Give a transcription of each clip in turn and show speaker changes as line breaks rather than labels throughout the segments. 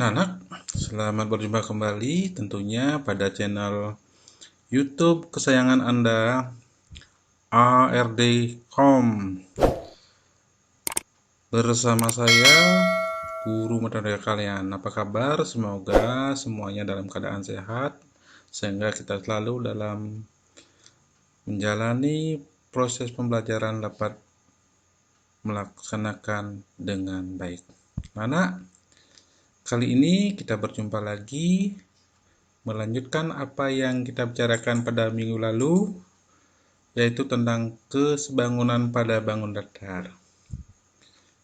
anak-anak, selamat berjumpa kembali tentunya pada channel YouTube kesayangan Anda, ARD.com. Bersama saya, guru matematika kalian. Apa kabar? Semoga semuanya dalam keadaan sehat, sehingga kita selalu dalam menjalani proses pembelajaran dapat melaksanakan dengan baik. Anak, kali ini kita berjumpa lagi, melanjutkan apa yang kita bicarakan pada minggu lalu, yaitu tentang kesebangunan pada bangun datar.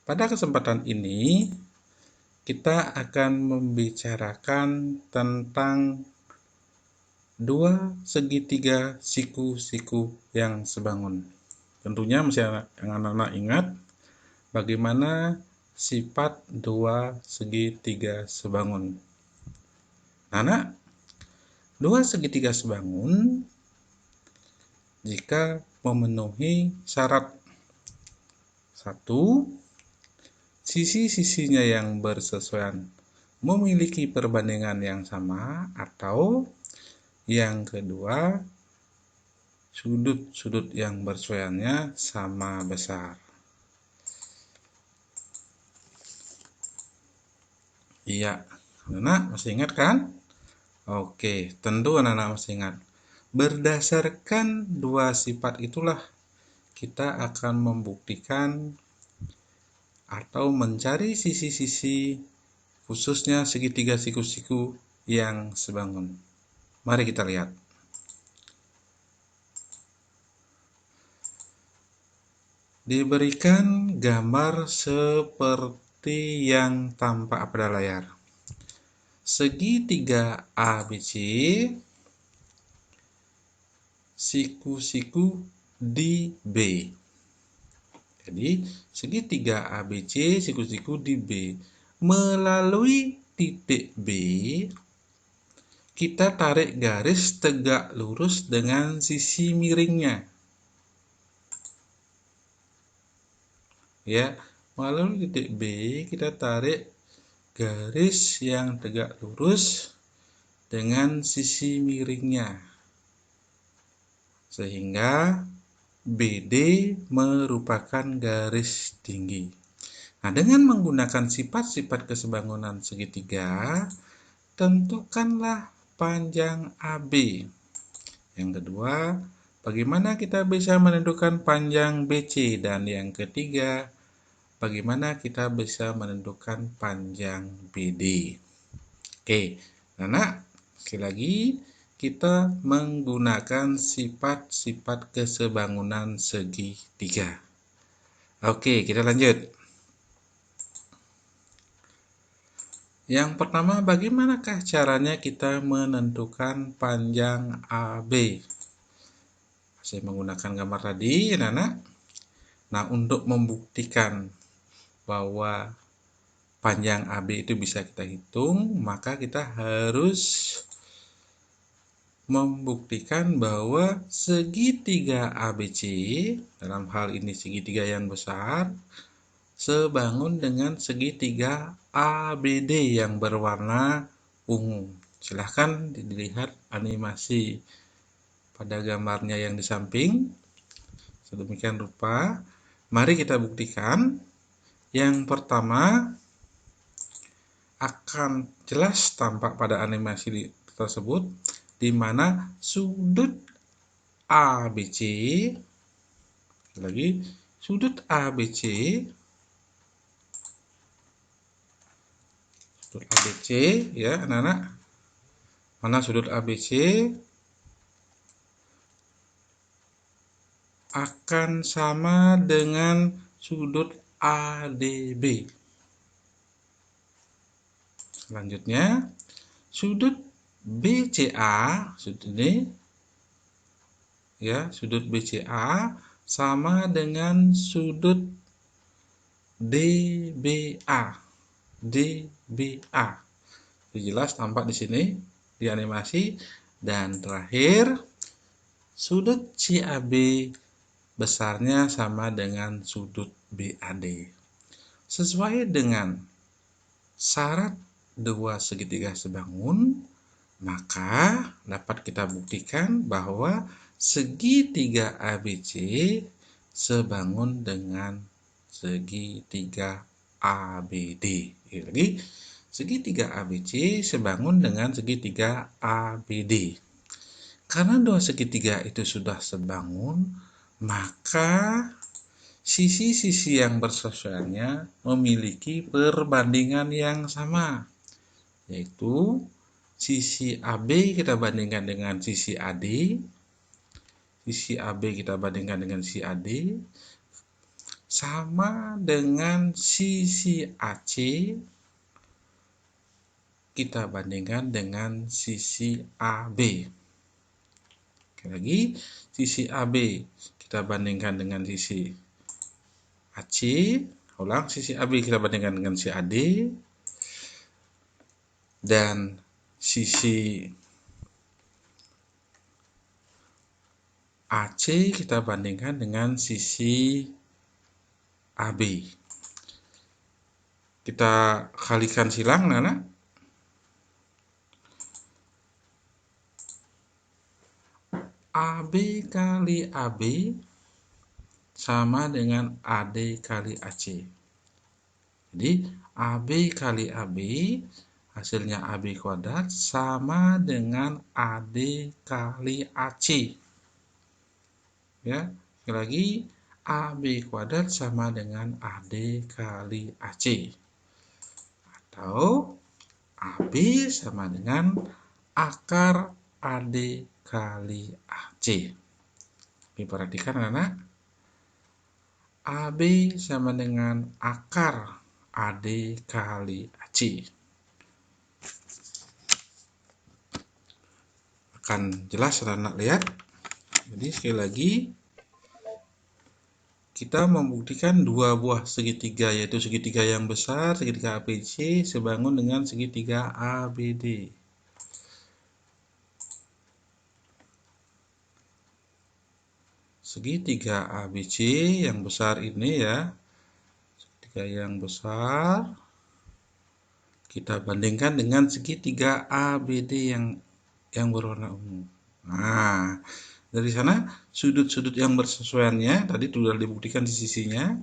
Pada kesempatan ini, kita akan membicarakan tentang dua segitiga siku-siku yang sebangun. Tentunya mesti anak-anak ingat bagaimana sifat dua segitiga sebangun. Anak, dua segitiga sebangun jika memenuhi syarat: satu, sisi-sisinya yang bersesuaian memiliki perbandingan yang sama, atau yang kedua, sudut-sudut yang bersesuaiannya sama besar. Iya, anak masih ingat kan? Oke, tentu anak-anak masih ingat. Berdasarkan dua sifat itulah kita akan membuktikan atau mencari sisi-sisi, khususnya segitiga siku-siku yang sebangun. Mari kita lihat. Diberikan gambar seperti yang tampak pada layar. Segitiga ABC, siku-siku di B. Jadi, segitiga ABC, siku-siku di B. Melalui titik B, kita tarik garis tegak lurus dengan sisi miringnya. Ya, melalui titik B, kita tarik garis yang tegak lurus dengan sisi miringnya, sehingga BD merupakan garis tinggi. Nah, dengan menggunakan sifat-sifat kesebangunan segitiga, tentukanlah panjang AB. Yang kedua, bagaimana kita bisa menentukan panjang BC? Dan yang ketiga, bagaimana kita bisa menentukan panjang BD? Oke, anak, sekali lagi kita menggunakan sifat-sifat kesebangunan segitiga. Oke, kita lanjut. Yang pertama, bagaimanakah caranya kita menentukan panjang AB? Saya menggunakan gambar tadi, anak-anak. Nah, untuk membuktikan bahwa panjang AB itu bisa kita hitung, maka kita harus membuktikan bahwa segitiga ABC, dalam hal ini segitiga yang besar, sebangun dengan segitiga ABD yang berwarna ungu. Silahkan dilihat animasi pada gambarnya yang di samping. Sedemikian rupa. Mari kita buktikan. Yang pertama, akan jelas tampak pada animasi tersebut, di mana sudut ABC, lagi sudut ABC, ya anak-anak, mana sudut ABC akan sama dengan sudut ADB. Selanjutnya, sudut BCA, sudut ini, ya, sudut BCA sama dengan sudut DBA. DBA. Jelas tampak di sini di animasi. Dan terakhir, sudut CAB besarnya sama dengan sudut BAD. Sesuai dengan syarat dua segitiga sebangun, maka dapat kita buktikan bahwa segitiga ABC sebangun dengan segitiga ABD. Lagi, segitiga ABC sebangun dengan segitiga ABD. Karena dua segitiga itu sudah sebangun, maka sisi-sisi yang bersesuaiannya memiliki perbandingan yang sama, yaitu sisi AB kita bandingkan dengan sisi AD, sisi AB kita bandingkan dengan sisi AD, sama dengan sisi AC kita bandingkan dengan sisi AB. Sekali lagi, sisi AB kita bandingkan dengan sisi AC, ulang, sisi AB kita bandingkan dengan sisi AD, dan sisi AC kita bandingkan dengan sisi AB. Kita kalikan silang, Nana. AB kali AB sama dengan AD kali AC. Jadi, AB kali AB, hasilnya AB kuadrat sama dengan AD kali AC. Ya, sekali lagi, AB kuadrat sama dengan AD kali AC. Atau, AB sama dengan akar AD kali AC. Diperhatikan anak, AB sama dengan akar AD kali AC. Akan jelas anak lihat. Jadi sekali lagi, kita membuktikan dua buah segitiga, yaitu segitiga yang besar, segitiga ABC, sebangun dengan segitiga ABD. Segitiga ABC yang besar ini ya, segitiga yang besar kita bandingkan dengan segitiga ABD yang berwarna ungu. Nah, dari sana sudut-sudut yang bersesuaiannya tadi sudah dibuktikan di sisinya.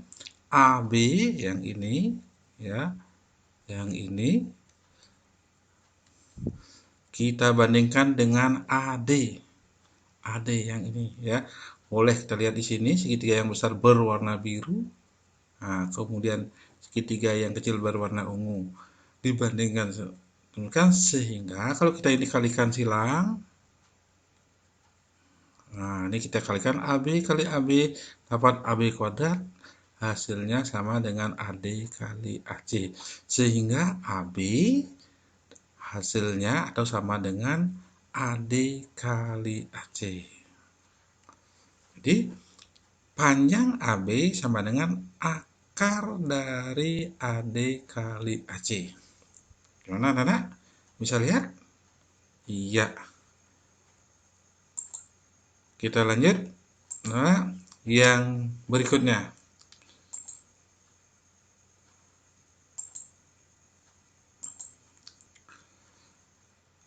AB yang ini ya, yang ini kita bandingkan dengan AD. AD yang ini ya. Boleh kita lihat di sini segitiga yang besar berwarna biru. Nah, kemudian segitiga yang kecil berwarna ungu. Dibandingkan sehingga kalau kita ini kalikan silang, nah ini kita kalikan AB kali AB dapat AB kuadrat, hasilnya sama dengan AD kali AC, sehingga AB hasilnya atau sama dengan AD kali AC. Jadi panjang AB sama dengan akar dari AD kali AC. Gimana anak-anak? Bisa lihat? Iya. Kita lanjut. Nah, yang berikutnya.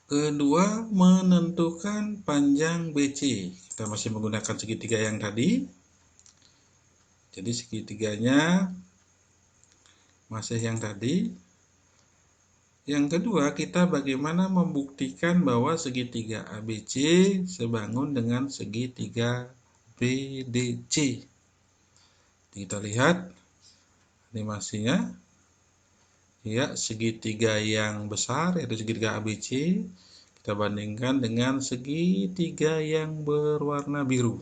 Kedua, menentukan panjang BC. Kita masih menggunakan segitiga yang tadi. Jadi segitiganya masih yang tadi. Yang kedua, kita bagaimana membuktikan bahwa segitiga ABC sebangun dengan segitiga BDC. Kita lihat animasinya. Ya, segitiga yang besar yaitu segitiga ABC kita bandingkan dengan segitiga yang berwarna biru.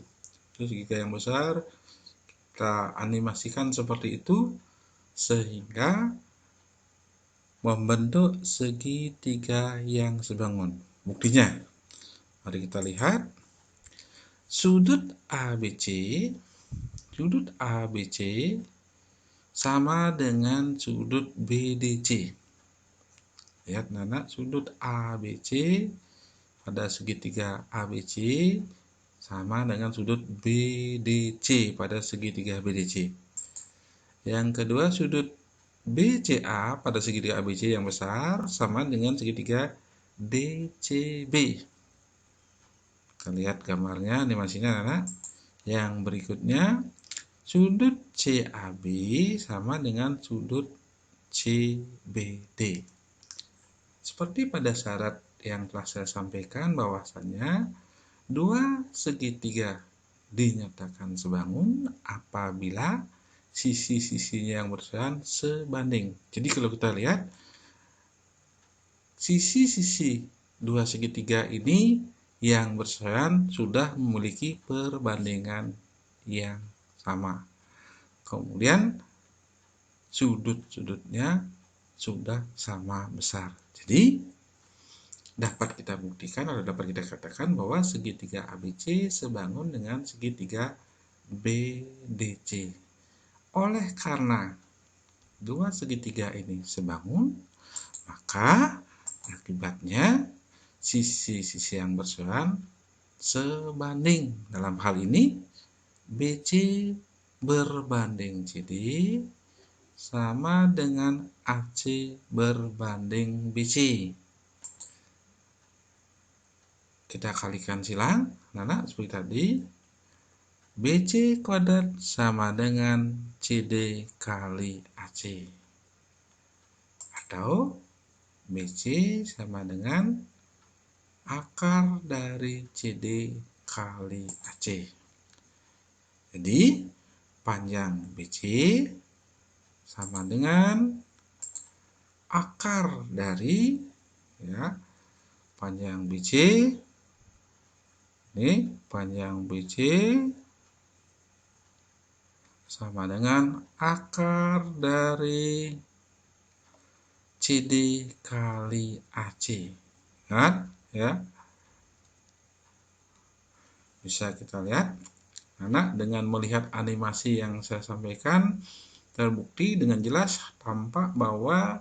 Itu segitiga yang besar kita animasikan seperti itu sehingga membentuk segitiga yang sebangun. Buktinya, mari kita lihat. Sudut ABC sama dengan sudut BDC. Lihat Nana, sudut ABC pada segitiga ABC sama dengan sudut BDC pada segitiga BDC. Yang kedua, sudut BCA pada segitiga ABC yang besar sama dengan segitiga DCB. Kita lihat gambarnya, animasinya anak. Yang berikutnya, sudut CAB sama dengan sudut CBD. Seperti pada syarat yang telah saya sampaikan bahwasanya dua segitiga dinyatakan sebangun apabila sisi-sisinya yang bersebelahan sebanding. Jadi kalau kita lihat sisi-sisi dua segitiga ini yang bersebelahan sudah memiliki perbandingan yang sama. Kemudian sudut-sudutnya sudah sama besar. Jadi dapat kita buktikan atau dapat kita katakan bahwa segitiga ABC sebangun dengan segitiga BDC. Oleh karena dua segitiga ini sebangun, maka akibatnya sisi-sisi yang bersebelahan sebanding. Dalam hal ini BC berbanding CD sama dengan AC berbanding BC. Kita kalikan silang, anak-anak, seperti tadi. BC kuadrat sama dengan CD kali AC. Atau BC sama dengan akar dari CD kali AC. Jadi, panjang BC sama dengan akar dari panjang BC. Ini panjang BC sama dengan akar dari CD kali AC. Ingat ya. Bisa kita lihat, anak, dengan melihat animasi yang saya sampaikan, terbukti dengan jelas tampak bahwa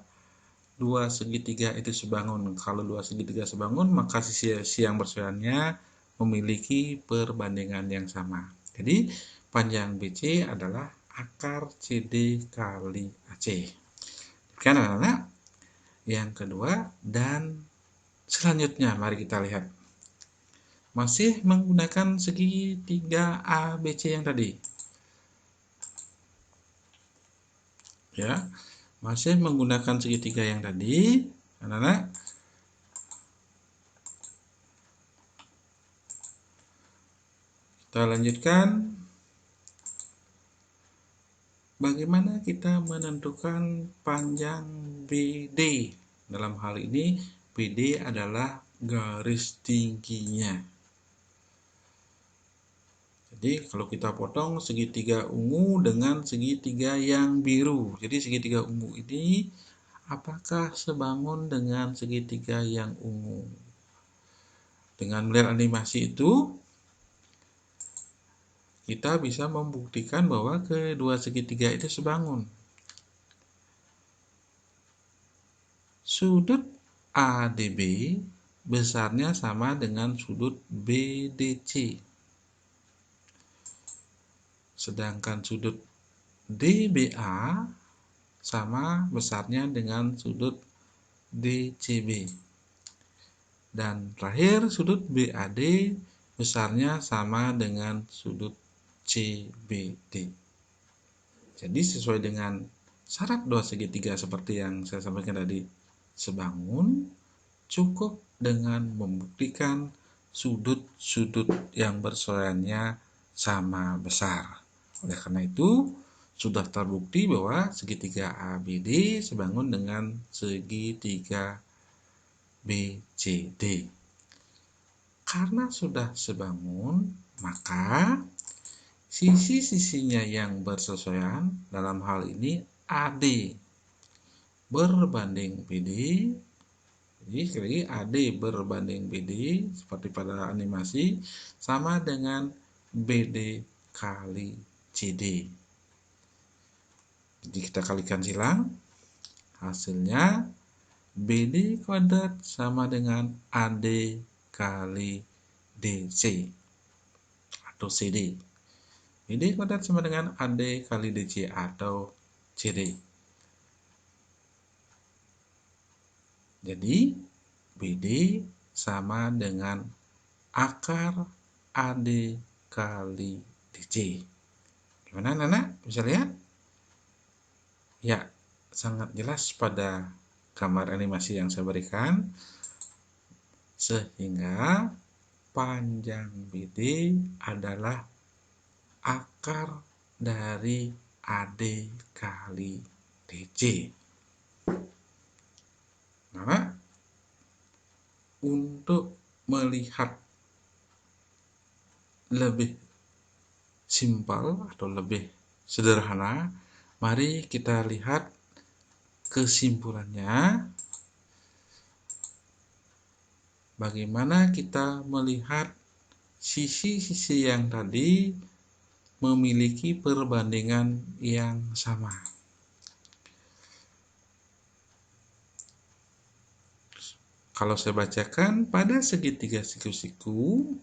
dua segitiga itu sebangun. Kalau dua segitiga sebangun, maka sisi yang bersebelahannya memiliki perbandingan yang sama. Jadi panjang BC adalah akar CD kali AC. Demikian anak-anak. Yang kedua dan selanjutnya mari kita lihat. Masih menggunakan segitiga ABC yang tadi. Ya, masih menggunakan segitiga yang tadi, anak-anak. Kita lanjutkan. Bagaimana kita menentukan panjang BD? Dalam hal ini, BD adalah garis tingginya. Jadi, kalau kita potong segitiga ungu dengan segitiga yang biru. Jadi, segitiga ungu ini apakah sebangun dengan segitiga yang ungu? Dengan melihat animasi itu, kita bisa membuktikan bahwa kedua segitiga itu sebangun. Sudut ADB besarnya sama dengan sudut BDC. Sedangkan sudut DBA sama besarnya dengan sudut DCB. Dan terakhir sudut BAD besarnya sama dengan sudut CBD. Jadi sesuai dengan syarat dua segitiga seperti yang saya sampaikan tadi sebangun, cukup dengan membuktikan sudut-sudut yang bersebelahannya sama besar. Oleh karena itu, sudah terbukti bahwa segitiga ABD sebangun dengan segitiga BCD. Karena sudah sebangun, maka sisi-sisinya yang bersesuaian, dalam hal ini AD berbanding BD. Jadi sekali AD berbanding BD seperti pada animasi sama dengan BD kali CD. Jadi kita kalikan silang, hasilnya BD kuadrat sama dengan AD kali DC atau CD. BD kuadrat sama dengan AD kali DC atau CD. Jadi BD sama dengan akar AD kali DC. Gimana anak-anak? Bisa lihat? Ya, sangat jelas pada gambar animasi yang saya berikan. Sehingga panjang BD adalah akar dari AD kali DC. Nah, untuk melihat lebih simpel atau lebih sederhana, mari kita lihat kesimpulannya. Bagaimana kita melihat sisi-sisi yang tadi memiliki perbandingan yang sama. Kalau saya bacakan, pada segitiga siku-siku,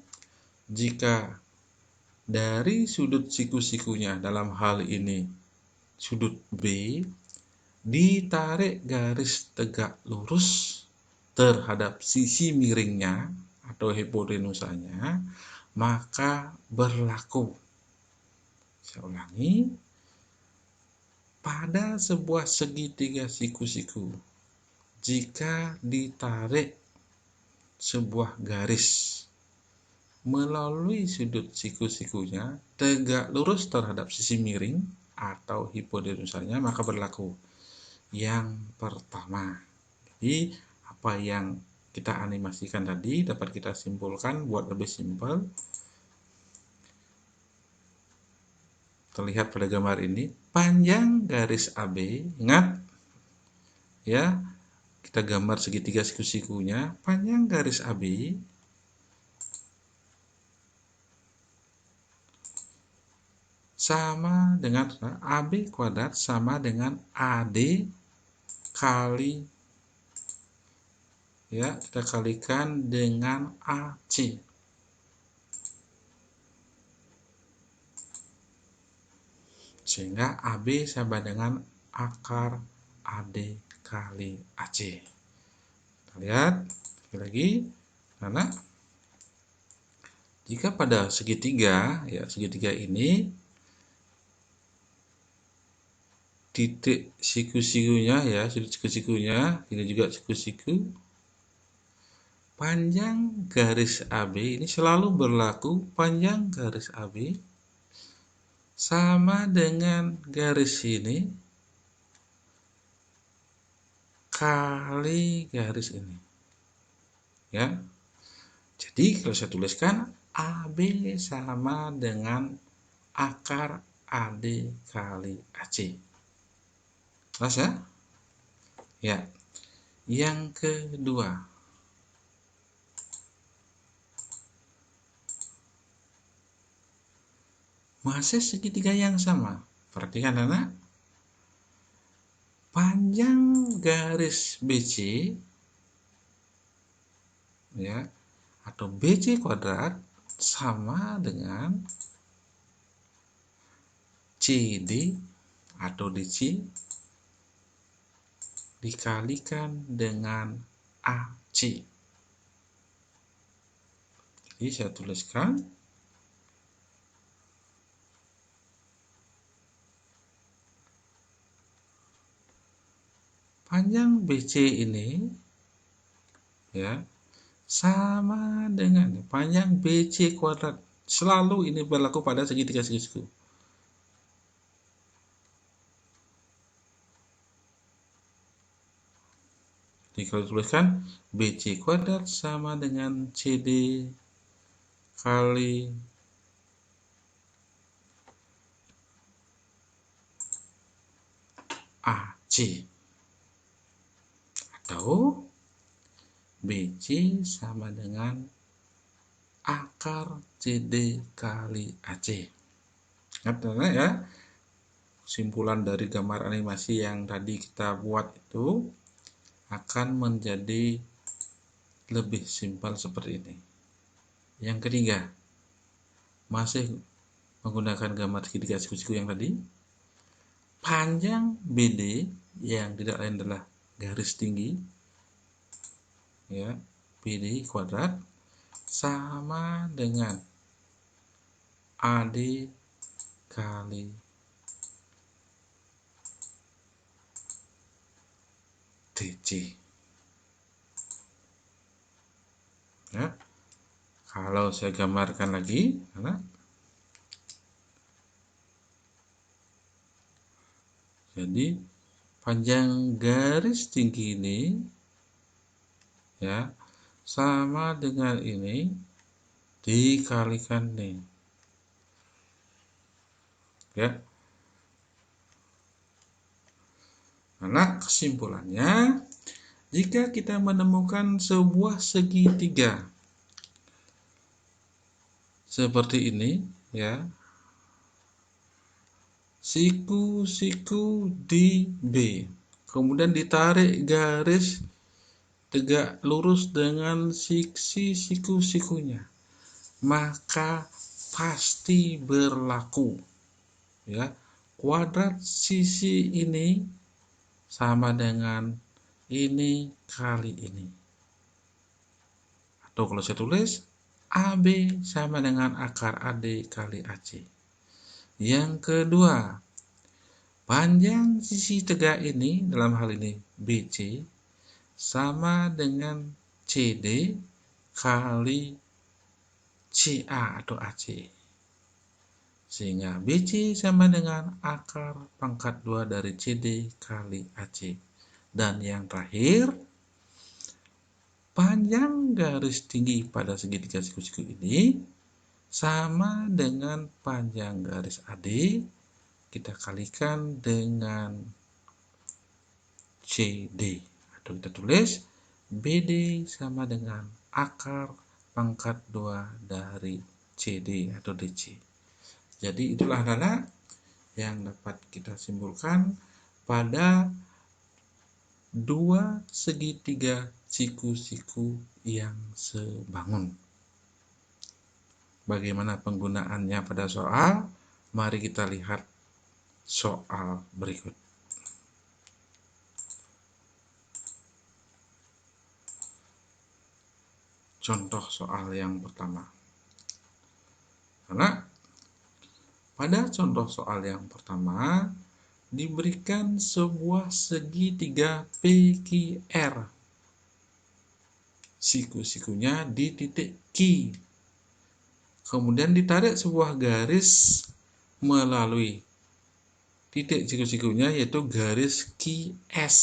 jika dari sudut siku-sikunya dalam hal ini sudut B, ditarik garis tegak lurus terhadap sisi miringnya atau hipotenusanya, maka berlaku. Saya ulangi, pada sebuah segitiga siku-siku, jika ditarik sebuah garis melalui sudut siku-sikunya tegak lurus terhadap sisi miring atau hipotenusanya, maka berlaku. Yang pertama, jadi apa yang kita animasikan tadi dapat kita simpulkan buat lebih simpel. Terlihat pada gambar ini, panjang garis AB, ingat ya, kita gambar segitiga siku-sikunya, panjang garis AB sama dengan AB kuadrat sama dengan AD kali, ya, kita kalikan dengan AC. Sehingga AB sama dengan akar AD kali AC. Kita lihat sekali lagi, karena jika pada segitiga, ya, segitiga ini titik siku-sikunya, ya, sudut siku-sikunya, ini juga siku-siku, panjang garis AB ini selalu berlaku, panjang garis AB sama dengan garis ini kali garis ini, ya. Jadi kalau saya tuliskan, AB sama dengan akar AD kali AC. Jelas ya? Ya. Yang kedua, masih segitiga yang sama. Perhatikan anak, panjang garis BC, ya, atau BC kuadrat sama dengan CD atau DC dikalikan dengan AC. Jadi saya tuliskan, panjang BC ini, ya, sama dengan panjang BC kuadrat. Selalu ini berlaku pada segitiga siku-siku. Jadi kalau tuliskan BC kuadrat sama dengan CD kali AC, atau BC sama dengan akar CD kali AC. Ingat ya, kesimpulan dari gambar animasi yang tadi kita buat itu akan menjadi lebih simpel seperti ini. Yang ketiga, masih menggunakan gambar segitiga siku-siku yang tadi, panjang BD yang tidak lain adalah garis tinggi ya, BD kuadrat sama dengan AD kali DC. Ya, kalau saya gambarkan lagi, jadi panjang garis tinggi ini ya sama dengan ini dikalikan nih. Ya. Karena kesimpulannya, jika kita menemukan sebuah segitiga seperti ini, ya, siku-siku di B, kemudian ditarik garis tegak lurus dengan sisi siku-sikunya, maka pasti berlaku, ya, kuadrat sisi ini sama dengan ini kali ini. Atau kalau saya tulis, AB sama dengan akar AD kali AC. Yang kedua, panjang sisi tegak ini, dalam hal ini BC, sama dengan CD kali CA atau AC. Sehingga BC sama dengan akar pangkat 2 dari CD kali AC. Dan yang terakhir, panjang garis tinggi pada segitiga siku-siku ini sama dengan panjang garis AD, kita kalikan dengan CD. Atau kita tulis BD sama dengan akar pangkat 2 dari CD atau DC. Jadi itulah anak-anak yang dapat kita simpulkan pada dua segitiga siku-siku yang sebangun. Bagaimana penggunaannya pada soal? Mari kita lihat soal berikut. Contoh soal yang pertama. Karena pada contoh soal yang pertama diberikan sebuah segitiga PQR. Siku-sikunya di titik Q. Kemudian ditarik sebuah garis melalui titik siku-sikunya, yaitu garis QS.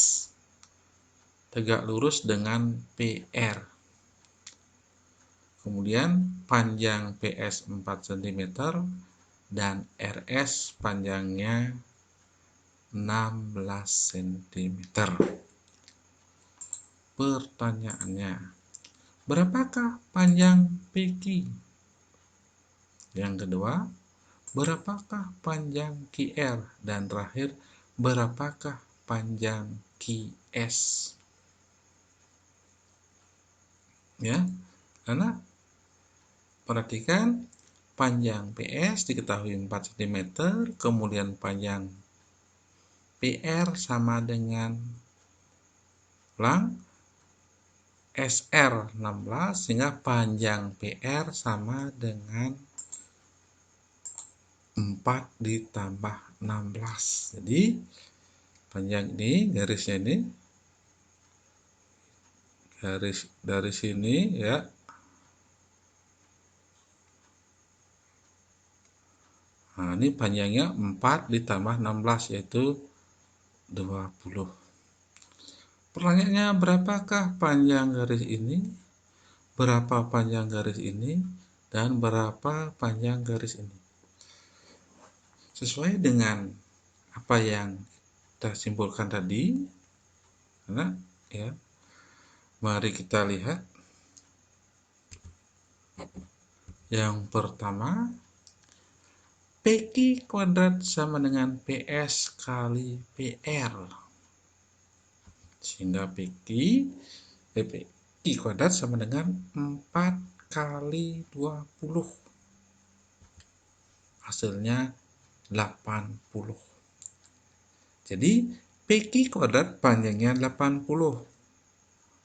Tegak lurus dengan PR. Kemudian panjang PS 4 cm dan RS panjangnya 16 cm. Pertanyaannya, berapakah panjang PQ? Yang kedua, berapakah panjang QR? Dan terakhir, berapakah panjang QS? Ya, karena perhatikan panjang PS diketahui 4 cm, kemudian panjang PR sama dengan SR 16, sehingga panjang PR sama dengan 4 ditambah 16. Jadi panjang ini, garisnya ini, garis dari sini ya, nah ini panjangnya 4 ditambah 16, yaitu 20. Pertanyaannya, berapakah panjang garis ini, berapa panjang garis ini, dan berapa panjang garis ini? Sesuai dengan apa yang kita simpulkan tadi, nah, ya, mari kita lihat. Yang pertama, PQ kuadrat sama dengan PS kali PR. Sehingga PQ kuadrat sama dengan 4 kali 20. Hasilnya 80. Jadi PQ kuadrat panjangnya 80.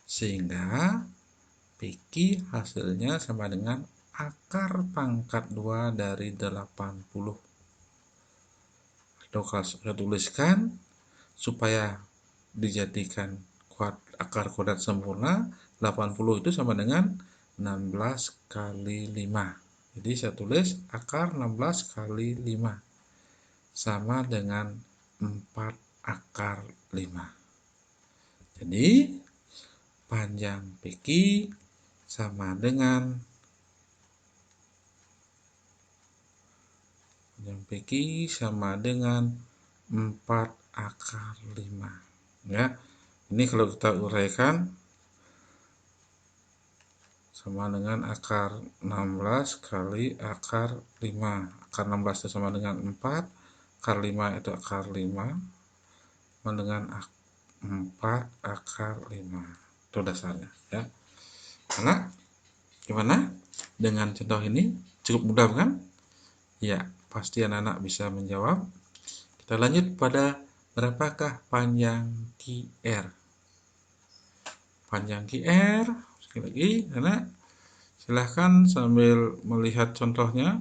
Sehingga PQ hasilnya sama dengan akar pangkat 2 dari 80. Atau kalau saya tuliskan supaya dijadikan akar kuadrat sempurna, 80 itu sama dengan 16 kali 5. Jadi saya tulis akar 16 kali 5 sama dengan 4 akar 5. Jadi panjang PQ sama dengan 4 akar 5. Ya. Ini kalau kita uraikan sama dengan akar 16 kali akar 5. Akar 16 itu sama dengan 4, akar 5 itu akar 5, sama dengan 4 akar 5. Itu dasarnya, ya. Karena gimana? Dengan contoh ini cukup mudah kan? Ya, pasti anak-anak bisa menjawab. Kita lanjut pada berapakah panjang QR? Panjang QR, sekali lagi, anak silahkan sambil melihat contohnya.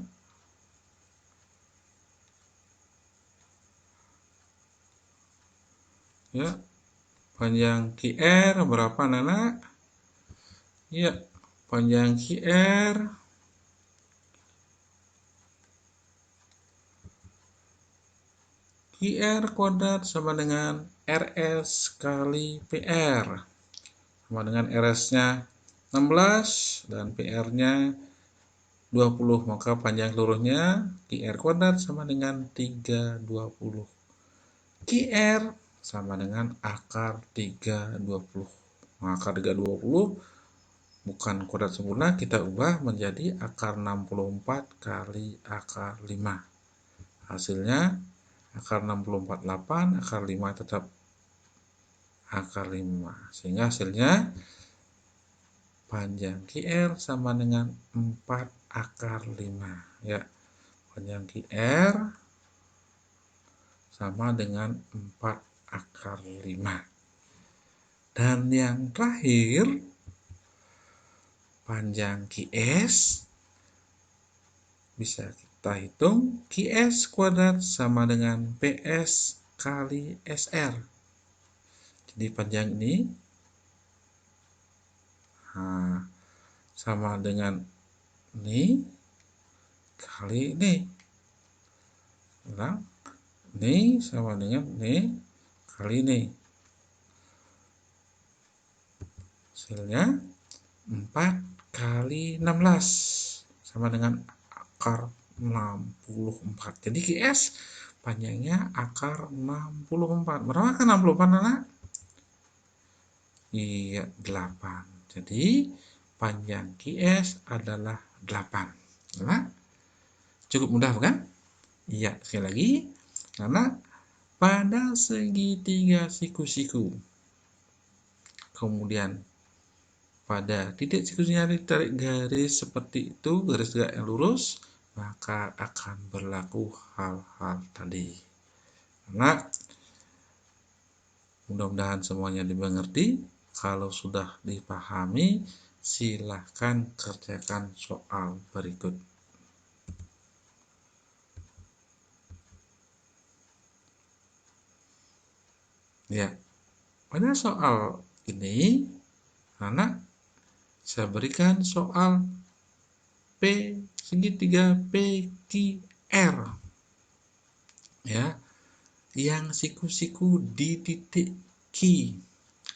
Ya, panjang QR berapa, anak? Ya, panjang QR kuadrat sama dengan RS kali PR. Sama dengan RS-nya 16 dan PR-nya 20. Maka panjang seluruhnya QR kuadrat sama dengan 320. QR sama dengan akar 320. Akar 320 bukan kuadrat sempurna, kita ubah menjadi akar 64 kali akar 5. Hasilnya akar 64 8, akar 5 tetap akar 5. Sehingga hasilnya panjang QR sama dengan 4 akar 5. Ya, panjang QR sama dengan 4 akar 5. Dan yang terakhir, panjang QS bisa kita hitung QS kuadrat sama dengan PS kali SR. Jadi panjang ini sama dengan ini kali ini. Ulang, ini sama dengan ini kali ini. Hasilnya 4 kali 16 sama dengan akar 64. Jadi QS panjangnya akar 64. Berapa kan 64, anak? Iya, 8. Jadi panjang QS adalah 8. Nah, cukup mudah bukan? Iya, sekali lagi. Karena pada segitiga siku-siku, kemudian pada titik sikunya ditarik garis seperti itu, garis tegak yang lurus, maka akan berlaku hal-hal tadi. Karena mudah-mudahan semuanya dimengerti. Kalau sudah dipahami, silahkan kerjakan soal berikut. Ya, pada soal ini, anak saya berikan soal P segitiga PQR. Ya, yang siku-siku di titik Q.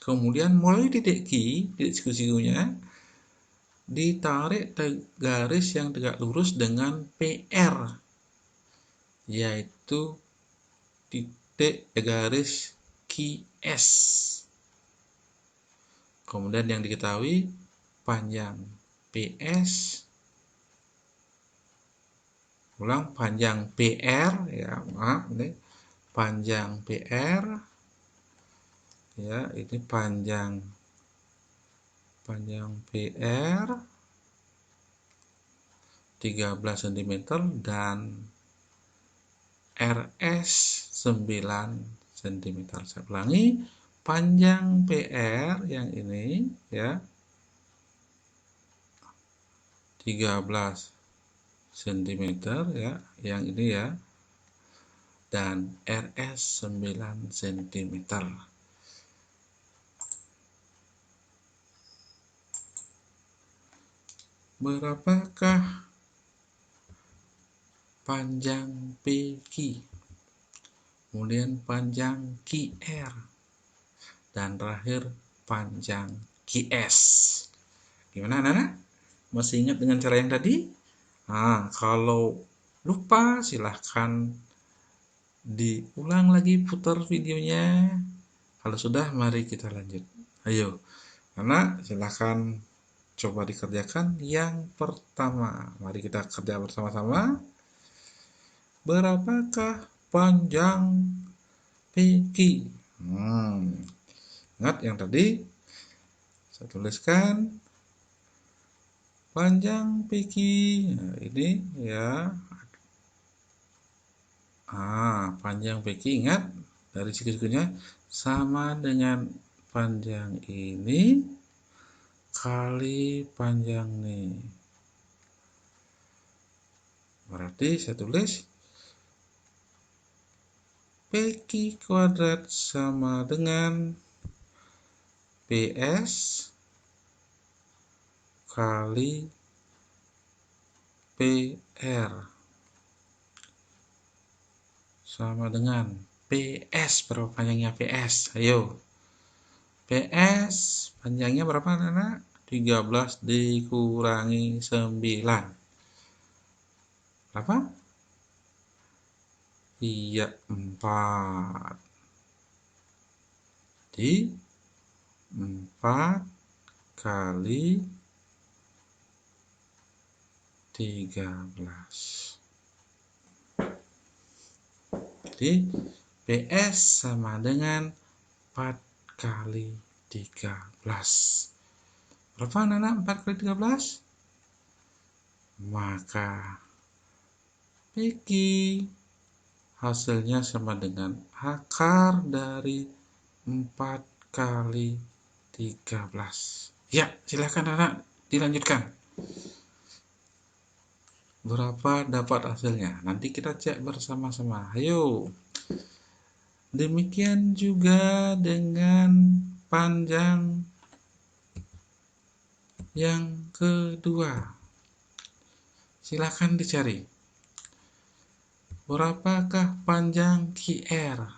Kemudian mulai titik Q, titik siku-sikunya, ditarik garis yang tegak lurus dengan PR, yaitu titik garis QS. Kemudian yang diketahui panjang PS, ulang panjang PR, ya maaf ini panjang PR, ya ini panjang PR 13 cm dan RS 9 cm. Saya ulangi, panjang PR yang ini ya 13 cm ya, yang ini ya, dan RS 9 cm. Berapakah panjang PQ, kemudian panjang QR, dan terakhir panjang QS? Gimana anak-anak? Masih ingat dengan cara yang tadi? Nah, kalau lupa silahkan diulang lagi, putar videonya. Kalau sudah, mari kita lanjut. Ayo, anak silahkan coba dikerjakan yang pertama. Mari kita kerja bersama-sama. Berapakah panjang PQ? Ingat yang tadi? Saya tuliskan panjang PQ. Nah, ini ya. Panjang PQ, ingat dari siku-sikunya sama dengan panjang ini kali panjang ini. Berarti saya tulis PQ kuadrat sama dengan PS kali PR sama dengan PS. Berapa panjangnya PS? Ayo. PS panjangnya berapa anak? 13 dikurangi 9. Berapa? Iya, 4. Jadi 4 kali 13. Jadi PS sama dengan 4 kali 13. Berapa anak? 4 kali 13? Maka PQ hasilnya sama dengan akar dari 4 kali 13. Ya, silakan anak dilanjutkan. Berapa dapat hasilnya? Nanti kita cek bersama-sama. Ayo. Demikian juga dengan panjang yang kedua. Silakan dicari. Berapakah panjang QR?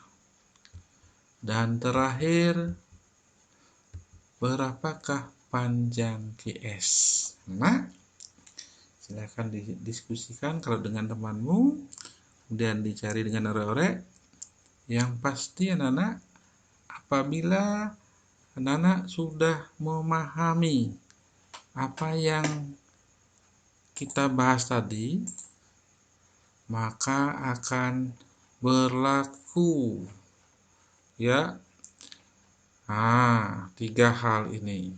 Dan terakhir, berapakah panjang QS? Nah, silakan didiskusikan kalau dengan temanmu, kemudian dicari dengan orek-orek. Yang pasti anak-anak, apabila anak-anak sudah memahami apa yang kita bahas tadi, maka akan berlaku ya. Tiga hal ini.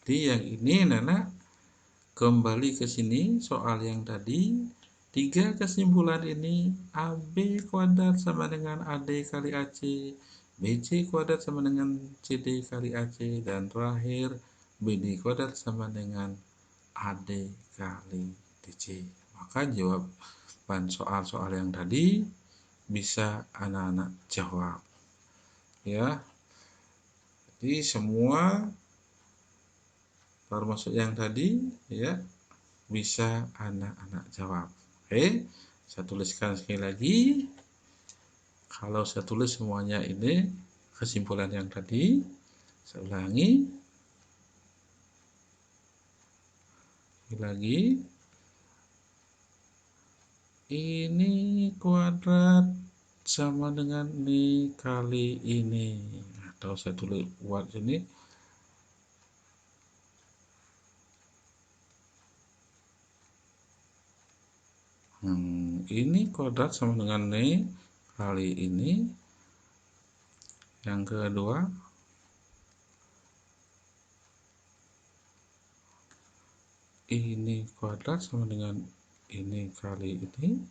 Jadi yang ini anak-anak kembali ke sini soal yang tadi. 3 kesimpulan ini AB kuadrat sama dengan AD kali AC, BC kuadrat sama dengan CD kali AC, dan terakhir BD kuadrat sama dengan AD kali DC. Maka jawaban soal-soal yang tadi bisa anak-anak jawab ya. Jadi semua termasuk yang tadi ya bisa anak-anak jawab. Oke, saya tuliskan sekali lagi. Kalau saya tulis semuanya ini kesimpulan yang tadi, saya ulangi lagi. Ini kuadrat sama dengan ini kali ini, atau saya tulis buat sini ini kuadrat sama dengan ini kali ini. Yang kedua, ini kuadrat sama dengan ini kali ini.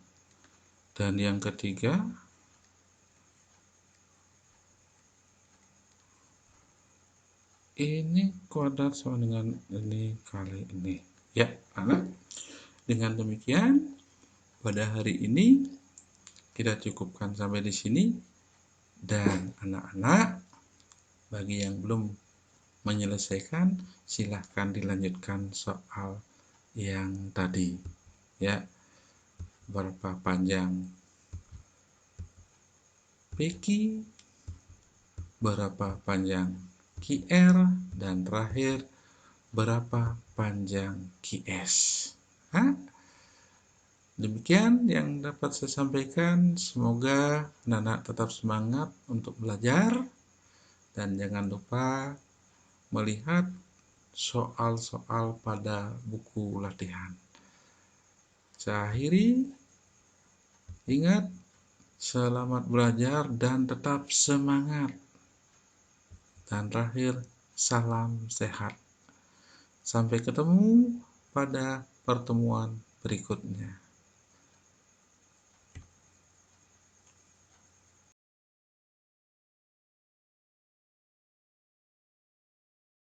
Dan yang ketiga, ini kuadrat sama dengan ini kali ini. Ya, anak. Dengan demikian, pada hari ini kita cukupkan sampai di sini. Dan anak-anak, bagi yang belum menyelesaikan, silahkan dilanjutkan soal yang tadi. Ya, berapa panjang PQ, berapa panjang QR, dan terakhir berapa panjang QS. Demikian yang dapat saya sampaikan. Semoga anak-anak tetap semangat untuk belajar dan jangan lupa melihat soal-soal pada buku latihan. Saya akhiri. Ingat, selamat belajar dan tetap semangat. Dan terakhir, salam sehat. Sampai ketemu pada pertemuan berikutnya.